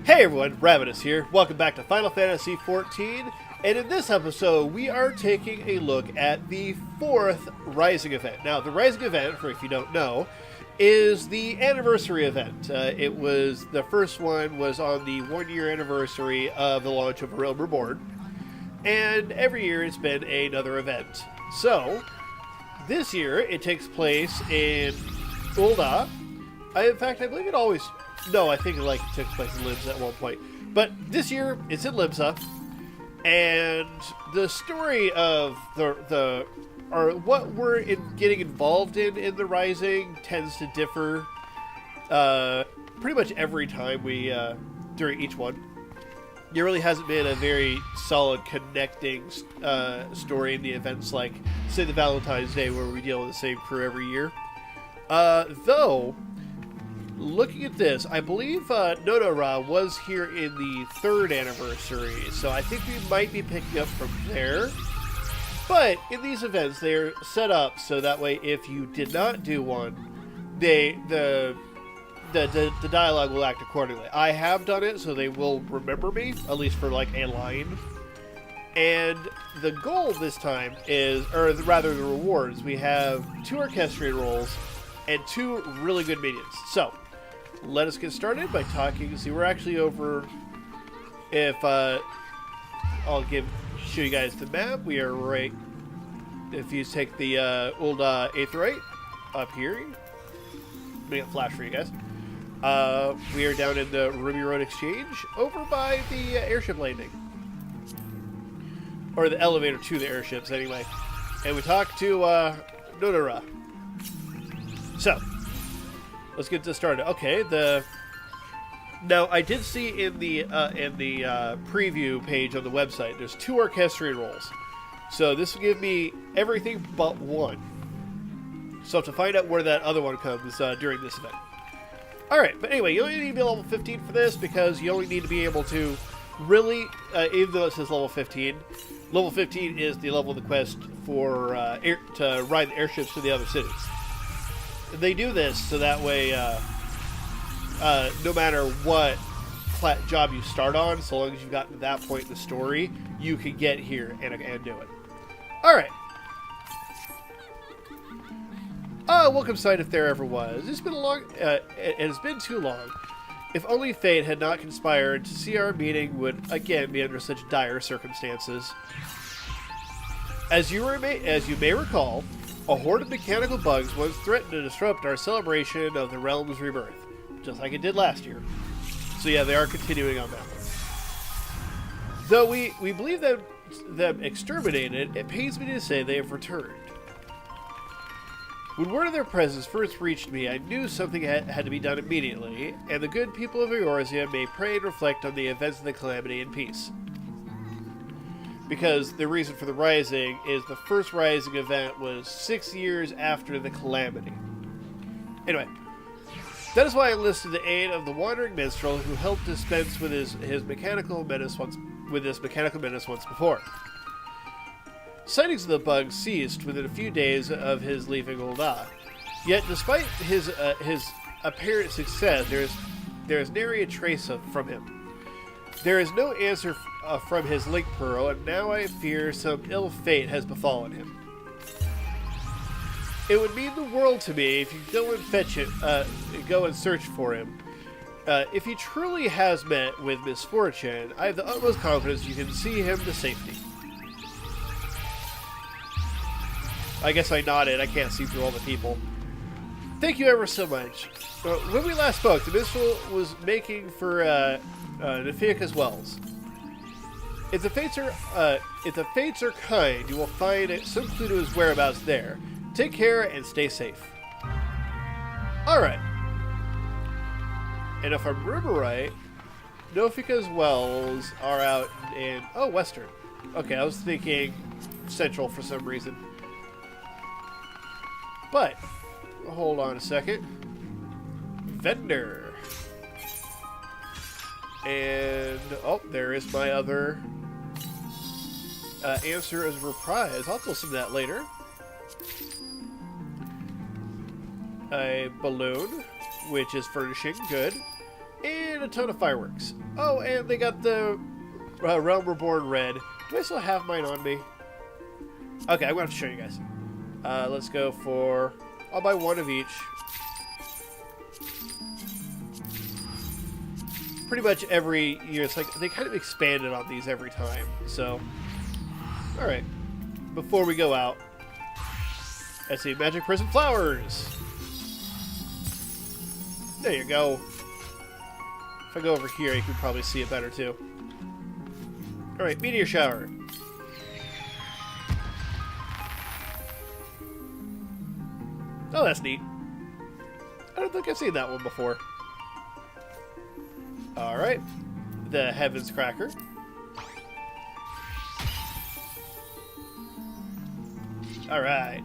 Hey everyone, Ravinous here. Welcome back to Final Fantasy XIV, and in this episode we are taking a look at the 4th Rising event. Now, the Rising event, for if you don't know, is the anniversary event. The first one was on the 1-year anniversary of the launch of A Realm Reborn, and every year it's been another event. So, this year it takes place in Ul'dah. In fact, I believe it always... No, I think it took place in Limsa at one point. But this year, it's in Limsa. And the story of what we're getting involved in the Rising tends to differ pretty much every time during each one. There really hasn't been a very solid connecting story in the events like, say, the Valentine's Day, where we deal with the same crew every year. Though... Looking at this, I believe Nodora was here in the 3rd anniversary, so I think we might be picking up from there. But in these events, they're set up so that way if you did not do one, the dialogue will act accordingly. I have done it, so they will remember me, at least for like a line. And the goal this time is, or rather the rewards, we have 2 orchestrated roles and 2 really good minions. So, let us get started by talking. See, we're actually over. I'll show you guys the map. We are right. If you take the Ul'dah 8th right up here, make a flash for you guys. We are down in the Ruby Road Exchange, over by the airship landing, or the elevator to the airships, anyway. And we talk to Nodora. So. Let's get this started. Okay, now I did see in the preview page on the website, there's 2 orchestrated roles. So this will give me everything but 1. So to find out where that other one comes during this event. Alright, but anyway, you only need to be level 15 for this because you only need to be able to really, even though it says level 15 is the level of the quest for to ride the airships to the other cities. They do this so that way, no matter what job you start on, so long as you've gotten to that point in the story, you can get here and do it. Alright. Welcome sight if there ever was. It's been it has been too long. If only fate had not conspired to see our meeting would again be under such dire circumstances. As you may recall, a horde of mechanical bugs once threatened to disrupt our celebration of the realm's rebirth, just like it did last year. So yeah, they are continuing on that one. Though we believe them exterminated, it pains me to say they have returned. When word of their presence first reached me, I knew something had to be done immediately, and the good people of Eorzea may pray and reflect on the events of the calamity in peace. Because the reason for the Rising is the first Rising event was 6 years after the Calamity. Anyway, that is why I enlisted the aid of the Wandering Minstrel, who helped dispense with his mechanical menace once before. Sightings of the bugs ceased within a few days of his leaving Ul'dah. Yet, despite his apparent success, there is nary a trace from him. There is no answer from his link pearl, and now I fear some ill fate has befallen him. It would mean the world to me if you go and fetch it, go and search for him. If he truly has met with misfortune, I have the utmost confidence you can see him to safety. I guess I nodded. I can't see through all the people. Thank you ever so much. When we last spoke, the Minstrel was making for Nephia's Wells. If the fates are kind, you will find some clue to his whereabouts there. Take care and stay safe. Alright. And if I remember right, Nephia's Wells are out in... Oh, Western. Okay, I was thinking Central for some reason. But, hold on a second. Vendor. And, oh, there is my other answer as a reprise. I'll listen to that later. A balloon, which is furnishing, good. And a ton of fireworks. Oh, and they got the Realm Reborn red. Do I still have mine on me? Okay, I'm going to have to show you guys. Let's go for... I'll buy one of each. Pretty much every year, it's like they kind of expanded on these every time. So, alright. Before we go out, let's see, Magic Prism Flowers! There you go. If I go over here, you can probably see it better too. Alright, Meteor Shower. Oh, that's neat. I don't think I've seen that one before. Alright. The Heaven's Cracker. Alright.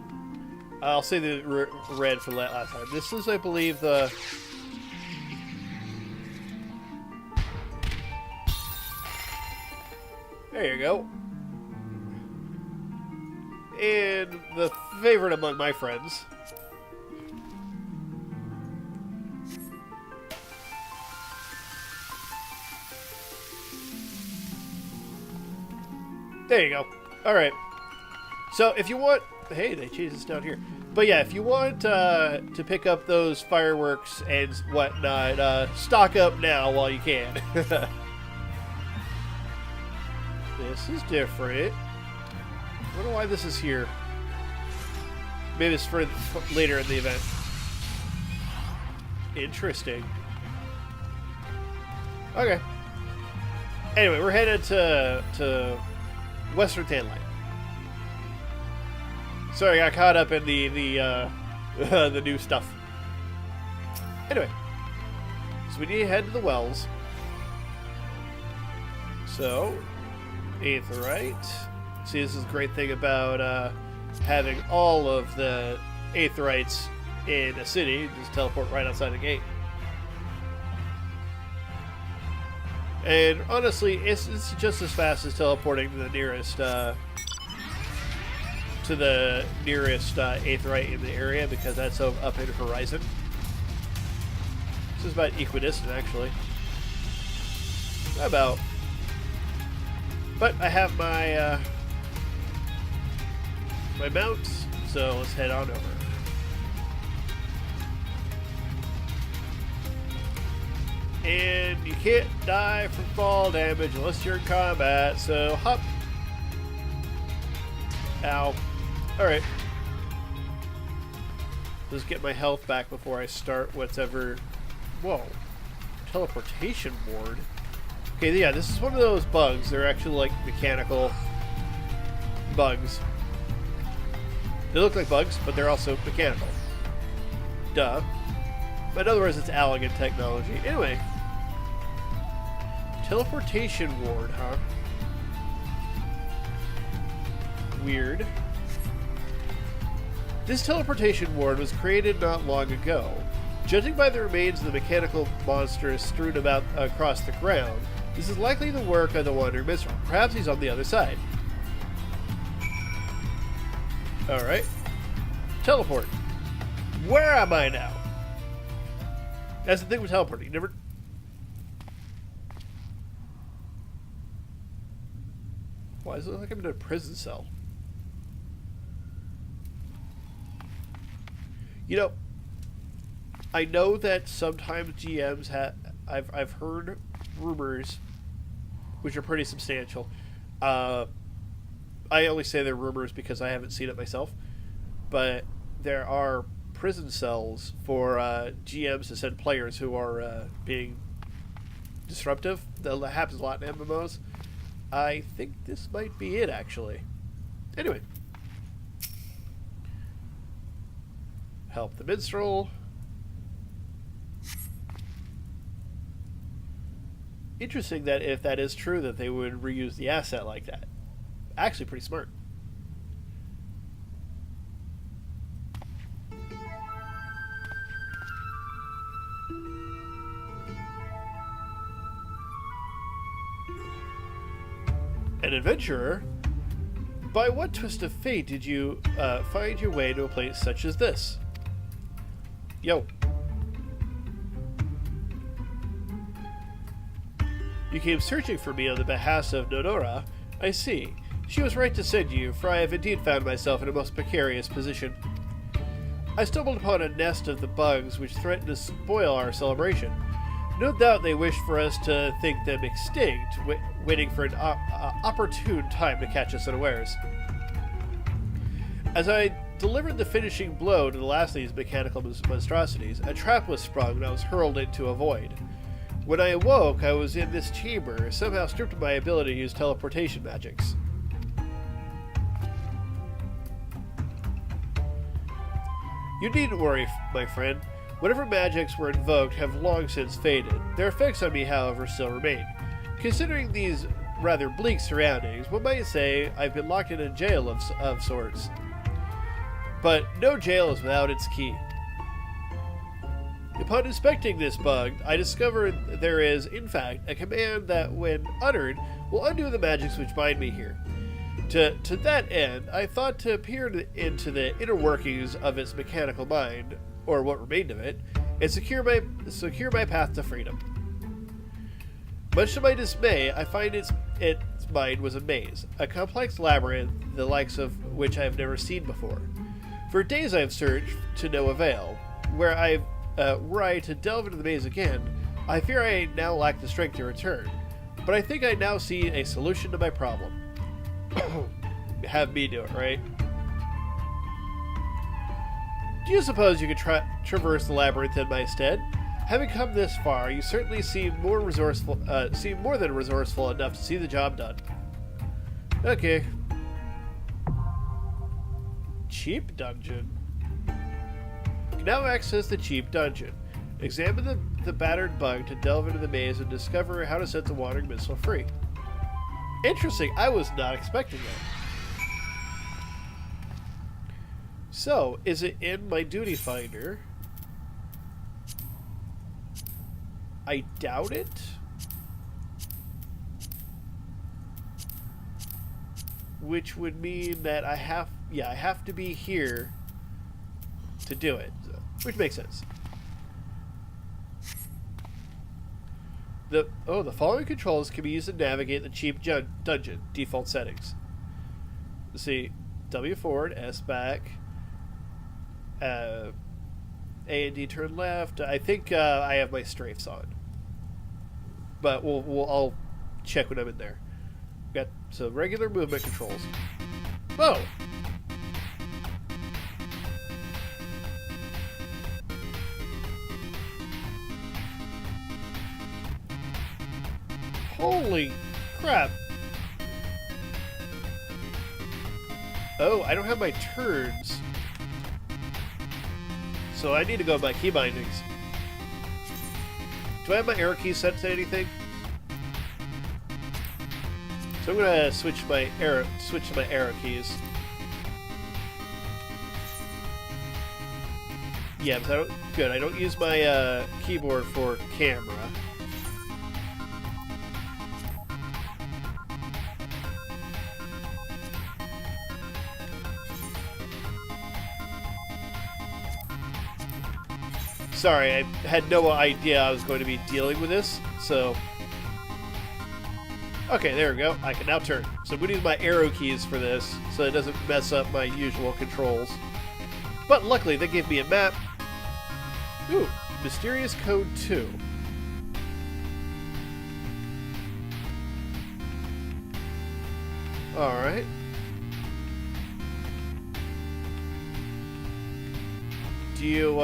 I'll say the red for that last time. This is, I believe, the... There you go. And the favorite among my friends. There you go. Alright. So, if you want... Hey, they changed this down here. But yeah, if you want to pick up those fireworks and whatnot, stock up now while you can. This is different. I don't know why this is here. Maybe it's for later in the event. Interesting. Okay. Anyway, we're headed to Western Tanlight. Sorry, I got caught up in the the new stuff. Anyway, so we need to head to the wells. So, Aetheryte. See, this is a great thing about having all of the Aetherites in a city. Just teleport right outside the gate. And honestly, it's just as fast as teleporting to the nearest Aetherite in the area, because that's so up in horizon. This is about equidistant, actually. About. But I have my my mounts, so let's head on over. And you can't die from fall damage unless you're in combat, so hop. Ow. Alright. Let's get my health back before I start whatever... Whoa. Teleportation ward? Okay, yeah, this is one of those bugs. They're actually like mechanical bugs. They look like bugs, but they're also mechanical. Duh. But in other words, it's elegant technology. Anyway. Teleportation ward, huh? Weird. This teleportation ward was created not long ago. Judging by the remains of the mechanical monsters strewn about across the ground, this is likely the work of the Wandering Minstrel. Perhaps he's on the other side. Alright. Teleport. Where am I now? That's the thing with teleporting. You never... Why does it look like I'm in a prison cell? You know, I know that sometimes GMs have... I've heard rumors, which are pretty substantial. I only say they're rumors because I haven't seen it myself. But there are prison cells for GMs to send players who are being disruptive. That happens a lot in MMOs. I think this might be it, actually. Anyway. Help the minstrel. Interesting that if that is true, that they would reuse the asset like that. Actually pretty smart. An adventurer? By what twist of fate did you find your way to a place such as this? Yo. You came searching for me on the behest of Nodora. I see. She was right to send you, for I have indeed found myself in a most precarious position. I stumbled upon a nest of the bugs which threatened to spoil our celebration. No doubt they wished for us to think them extinct, waiting for an opportune time to catch us unawares. As I delivered the finishing blow to the last of these mechanical monstrosities, a trap was sprung and I was hurled into a void. When I awoke, I was in this chamber, somehow stripped of my ability to use teleportation magics. You needn't worry, my friend. Whatever magics were invoked have long since faded. Their effects on me, however, still remain. Considering these rather bleak surroundings, one might say I've been locked in a jail of sorts. But no jail is without its key. Upon inspecting this bug, I discovered there is, in fact, a command that, when uttered, will undo the magics which bind me here. To that end, I thought to peer into the inner workings of its mechanical mind, or what remained of it, and secure my path to freedom. Much to my dismay, I find its mind was a maze, a complex labyrinth, the likes of which I have never seen before. For days I have searched to no avail. Were I to delve into the maze again, I fear I now lack the strength to return. But I think I now see a solution to my problem. Have me do it, right? Do you suppose you could traverse the labyrinth in my stead? Having come this far, you certainly seem more than resourceful enough to see the job done. Okay. Cheap dungeon. You can now access the cheap dungeon. Examine the battered bug to delve into the maze and discover how to set the Wandering Minstrel free. Interesting. I was not expecting that. So, is it in my duty finder? I doubt it. Which would mean that I have to be here to do it, which makes sense. The following controls can be used to navigate the cheap dungeon. Default settings. Let's see, W forward, S back, A and D turn left. I think I have my strafes on, but I'll check when I'm in there. Got some regular movement controls. Whoa! Holy crap! Oh, I don't have my turns. So I need to go by key bindings. Do I have my arrow keys set to anything? So I'm gonna switch to my arrow keys. Yeah, because I don't use my keyboard for camera. Sorry, I had no idea I was going to be dealing with this, so... Okay, there we go. I can now turn. So I'm going to use my arrow keys for this, so it doesn't mess up my usual controls. But luckily, they gave me a map. Ooh, Mysterious Code 2. Alright. Do you,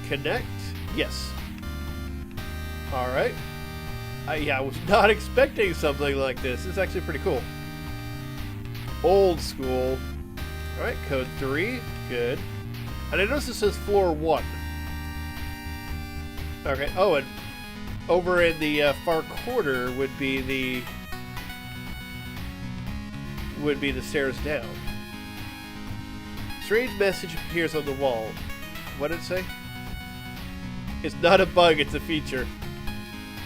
connect? Yes. Alright. Yeah, I was not expecting something like this. It's actually pretty cool. Old school. Alright, code 3. Good. And I noticed it says floor 1. Okay. Oh, and over in the far corner would be the stairs down. Strange message appears on the wall. What did it say? It's not a bug, it's a feature.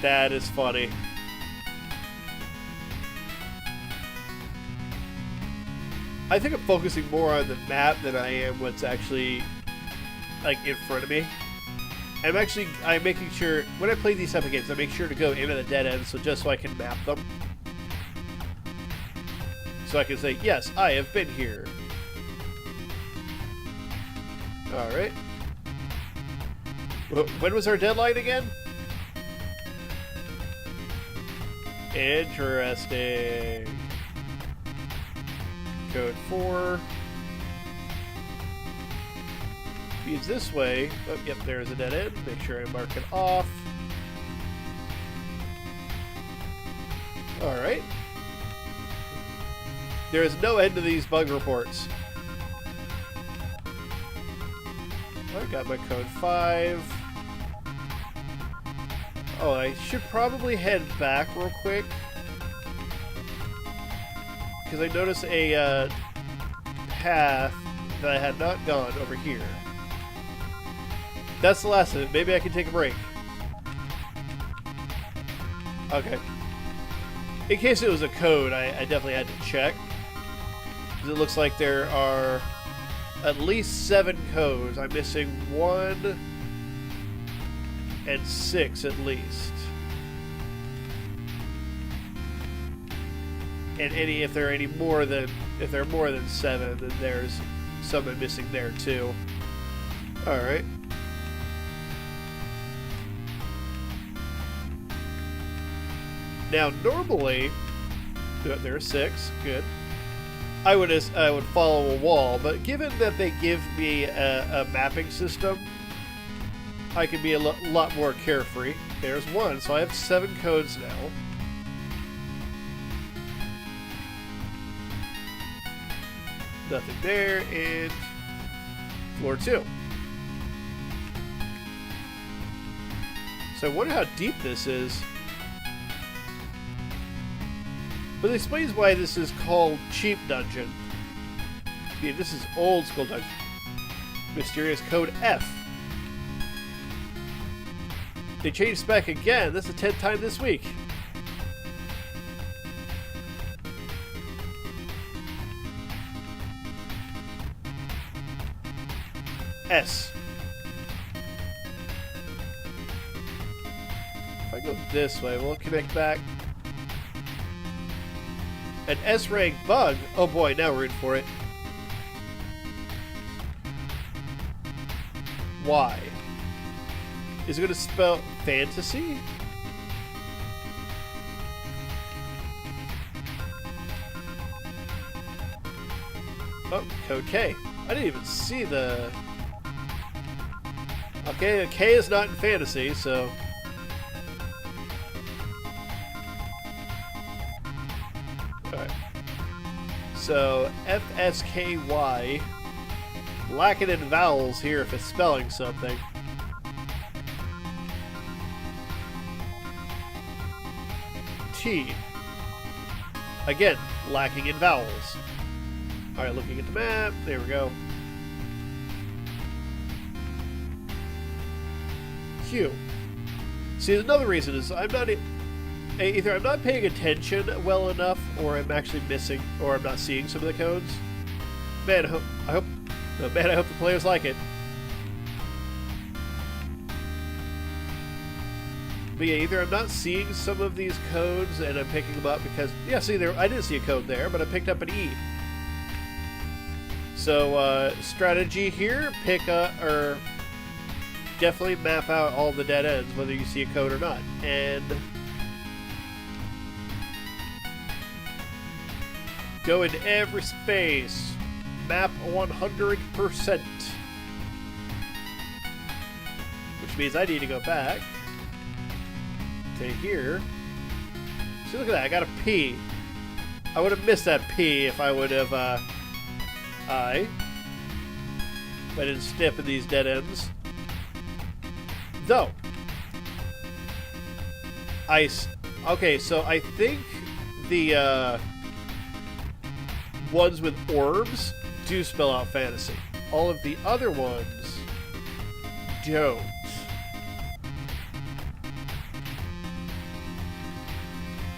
That is funny. I think I'm focusing more on the map than I am what's actually like in front of me. I'm making sure, when I play these type of games, I make sure to go into the dead end, just so I can map them. So I can say, yes, I have been here. Alright. When was our deadline again? Interesting. Code 4. Feeds this way. Oh, yep, there's a dead end. Make sure I mark it off. Alright. There is no end to these bug reports. I got my code 5. Oh, I should probably head back real quick. Because I noticed a path that I had not gone over here. That's the last of it. Maybe I can take a break. Okay. In case it was a code, I definitely had to check. Because it looks like there are at least 7 codes. I'm missing 1 and 6 at least. And if there are more than 7, then there's some I'm missing there too. All right. Now normally, there are 6. Good. I would follow a wall, but given that they give me a mapping system, I can be a lot more carefree. There's 1, so I have 7 codes now. Nothing there, and floor 2. So I wonder how deep this is. But it explains why this is called Cheap Dungeon. Yeah, this is Old School Dungeon. Mysterious Code F. They changed spec again. This is the 10th time this week. S. If I go this way, we'll connect back. An S-rank bug? Oh boy, now we're in for it. Why? Is it going to spell fantasy? Oh, code K. I didn't even see the... Okay, K is not in fantasy, so... Alright. So, FSKY. Lacking in vowels here if it's spelling something. T. Again, lacking in vowels. Alright, looking at the map. There we go. Q. See, another reason is either I'm not paying attention well enough, or I'm actually missing, or I'm not seeing some of the codes. Man, I hope the players like it. But yeah, either I'm not seeing some of these codes and I'm picking them up because, yeah, see, I didn't see a code there, but I picked up an E. So, strategy here, or definitely map out all the dead ends, whether you see a code or not. And go into every space. Map 100%. Which means I need to go back to here. See, look at that. I got a P. I would have missed that P if I would have, if I didn't step in these dead ends. Though. Okay, so I think the, ones with orbs do spell out fantasy. All of the other ones don't.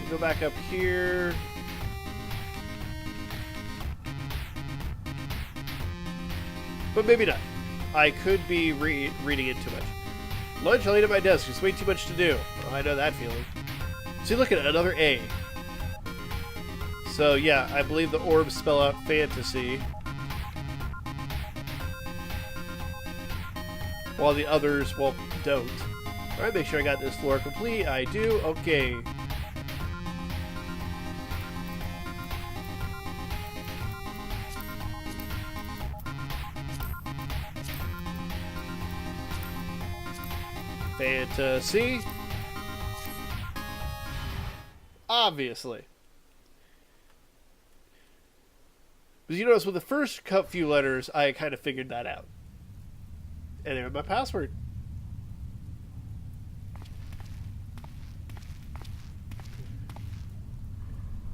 We'll go back up here. But maybe not. I could be reading it too much. Lunch, I'll eat at my desk. There's way too much to do. Oh, I know that feeling. See, look at it, another A. So, yeah, I believe the orbs spell out fantasy. While the others, well, don't. Alright, make sure I got this floor complete. I do. Okay. Fantasy. Obviously. Because you notice with the first few letters, I kind of figured that out. And there's my password.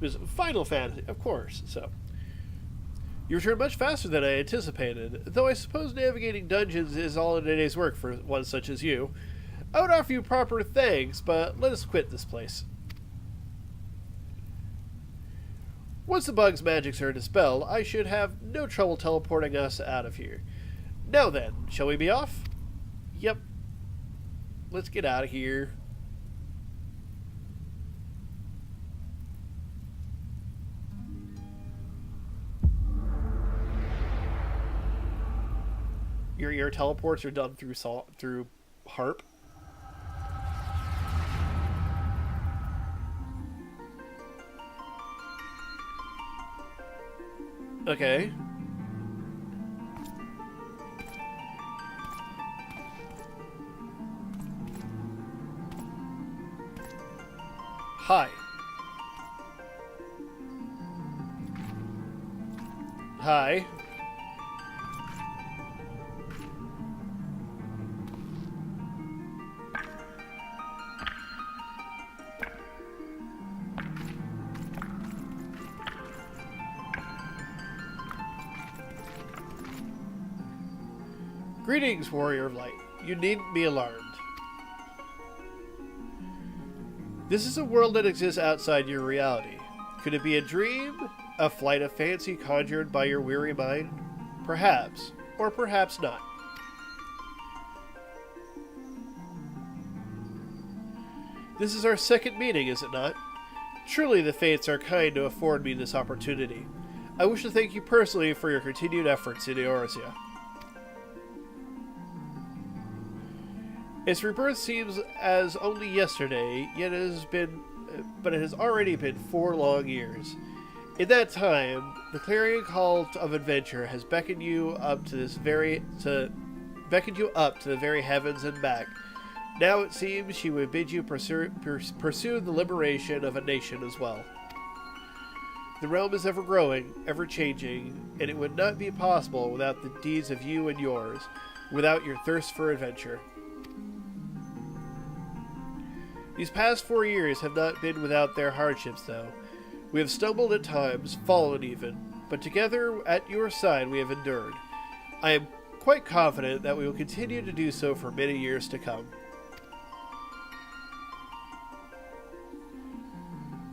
It was Final Fantasy, of course, so. You return much faster than I anticipated, though I suppose navigating dungeons is all in a day's work for one such as you. I would offer you proper thanks, but let us quit this place. Once the bug's magics are dispelled, I should have no trouble teleporting us out of here. Now then, shall we be off? Yep. Let's get out of here. Your teleports are done through harp. Okay. Hi. Hi. Greetings, Warrior of Light. You needn't be alarmed. This is a world that exists outside your reality. Could it be a dream? A flight of fancy conjured by your weary mind? Perhaps, or perhaps not. This is our second meeting, is it not? Truly the fates are kind to afford me this opportunity. I wish to thank you personally for your continued efforts in Eorzea. Its rebirth seems as only yesterday, yet it has already been 4 long years. In that time, the clarion call of adventure has beckoned you up to the very heavens and back. Now it seems she would bid you pursue the liberation of a nation as well. The realm is ever growing, ever changing, and it would not be possible without the deeds of you and yours, without your thirst for adventure. These past 4 years have not been without their hardships, though. We have stumbled at times, fallen even, but together at your side we have endured. I am quite confident that we will continue to do so for many years to come.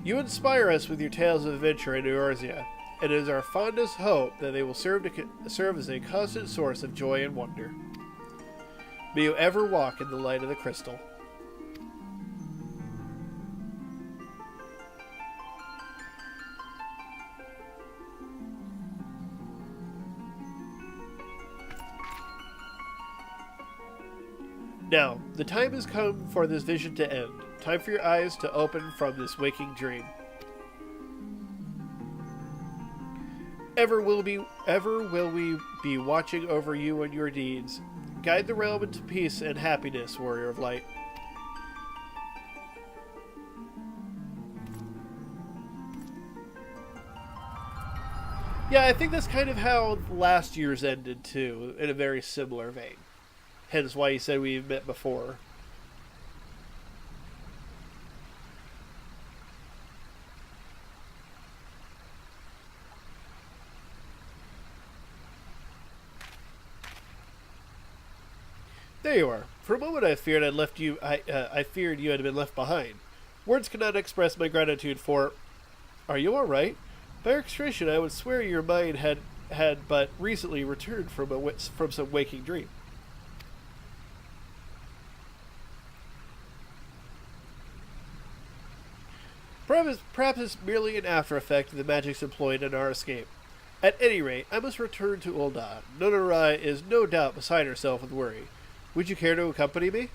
You inspire us with your tales of adventure in Eorzea, and it is our fondest hope that they will serve as a constant source of joy and wonder. May you ever walk in the light of the crystal. Now, the time has come for this vision to end. Time for your eyes to open from this waking dream. Ever will we be watching over you and your deeds. Guide the realm into peace and happiness, Warrior of Light. Yeah, I think that's kind of how last year's ended, too, in a very similar vein. Hence why he said we've met before. There you are. For a moment I feared I'd left you. I feared you had been left behind. Words cannot express my gratitude for. Are you all right? By extradition, I would swear your mind had but recently returned from some waking dream. Perhaps it's merely an after effect of the magics employed in our escape. At any rate, I must return to Ul'dah. Nonora is no doubt beside herself with worry. Would you care to accompany me?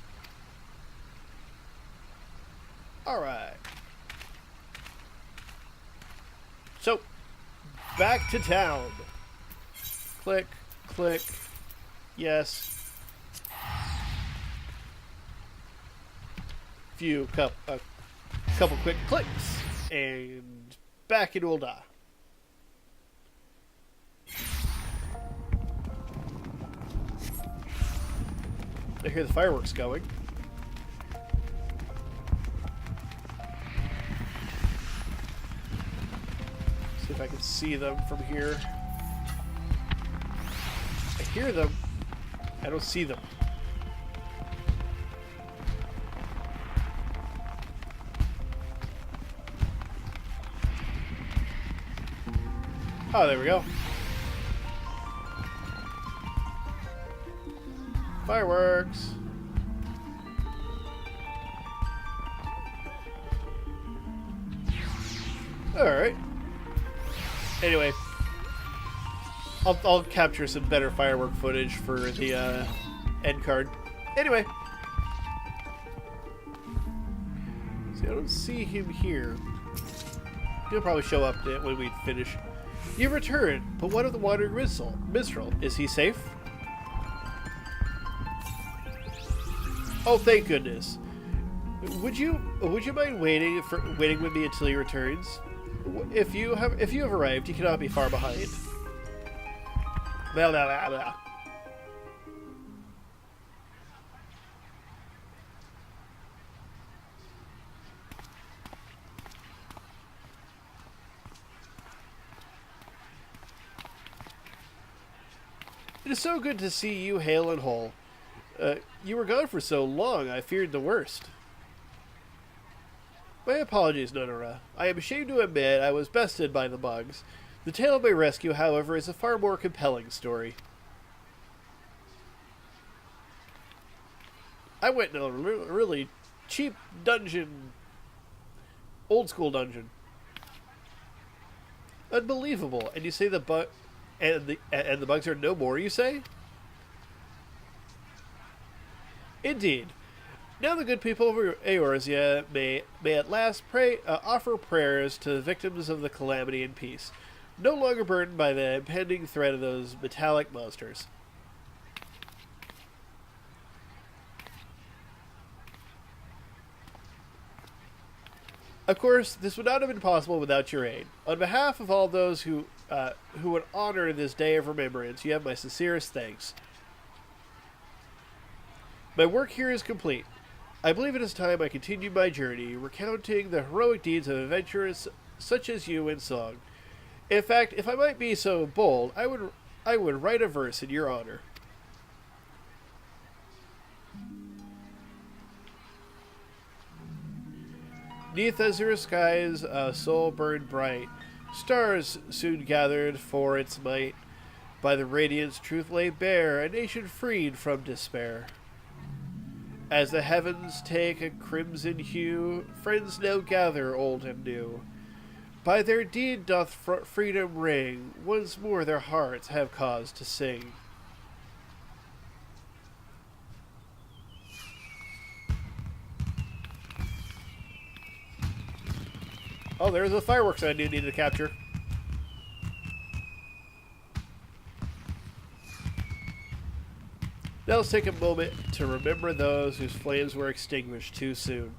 Alright. So, back to town. Click, click, yes. Couple quick clicks, and back in Ul'dah. I hear the fireworks going. See if I can see them from here. I hear them. I don't see them. Oh, there we go. Fireworks. Alright. Anyway. I'll capture some better firework footage for the end card. Anyway. See, I don't see him here. He'll probably show up when we finish. You returned, but what of the Wandering Minstrel? Is he safe? Oh, thank goodness. Would you mind waiting with me until he returns? If you have arrived, he cannot be far behind. Blah, blah, blah, blah. It is so good to see you hale and whole. You were gone for so long, I feared the worst. My apologies, Nonora. I am ashamed to admit I was bested by the bugs. The tale of my rescue, however, is a far more compelling story. I went in a really cheap dungeon. Old school dungeon. Unbelievable. And you say the bugs are no more, you say? Indeed. Now the good people of Eorzea may at last offer prayers to the victims of the calamity in peace, no longer burdened by the impending threat of those metallic monsters. Of course, this would not have been possible without your aid. On behalf of all those who would honor this day of remembrance, you have my sincerest thanks. My work here is complete. I believe it is time I continued my journey, recounting the heroic deeds of adventurers such as you in song. In fact, if I might be so bold, I would write a verse in your honor. Neath azure skies a soul burned bright, stars soon gathered for its might. By the radiance truth lay bare, a nation freed from despair. As the heavens take a crimson hue, friends now gather old and new. By their deed doth freedom ring, once more their hearts have cause to sing. Oh, there's the fireworks I do need to capture. Now let's take a moment to remember those whose flames were extinguished too soon.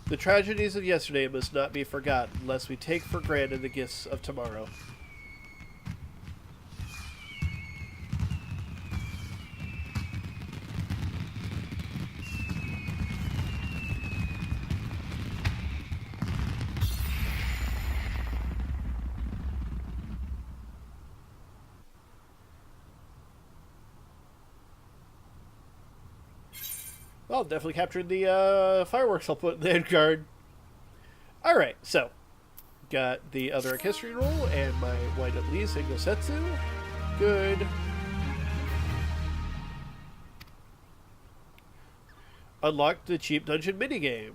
The tragedies of yesterday must not be forgotten, lest we take for granted the gifts of tomorrow. Well, definitely captured the fireworks I'll put in the end card. Alright, so. Got the other history roll and my Wind Up Lease and Gosetsu. Good. Unlocked the cheap dungeon minigame.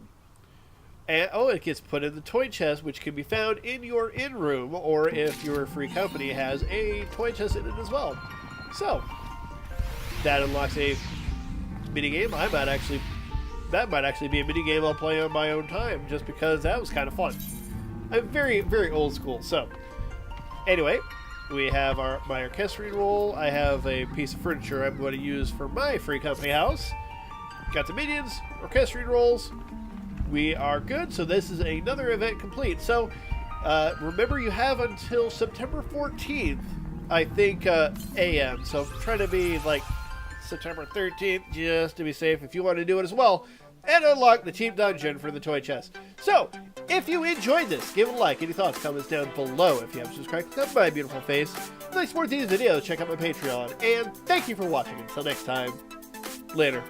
And, oh, it gets put in the toy chest, which can be found in your in-room, or if your free company has a toy chest in it as well. So, that unlocks a minigame. That might actually be a minigame I'll play on my own time, just because that was kind of fun. I'm very, very old school. So, anyway, we have my orchestrating roll. I have a piece of furniture I'm going to use for my free company house. Got the minions, orchestrating rolls. We are good, so this is another event complete. So, remember, you have until September 14th, I think, AM. So, try to be, like, September 13th, just to be safe, if you want to do it as well, and unlock the cheap dungeon for the toy chest. So, if you enjoyed this, give it a like. Any thoughts, comments down below. If you haven't subscribed, come by my beautiful face. If you like to support these videos, check out my Patreon. And thank you for watching. Until next time, later.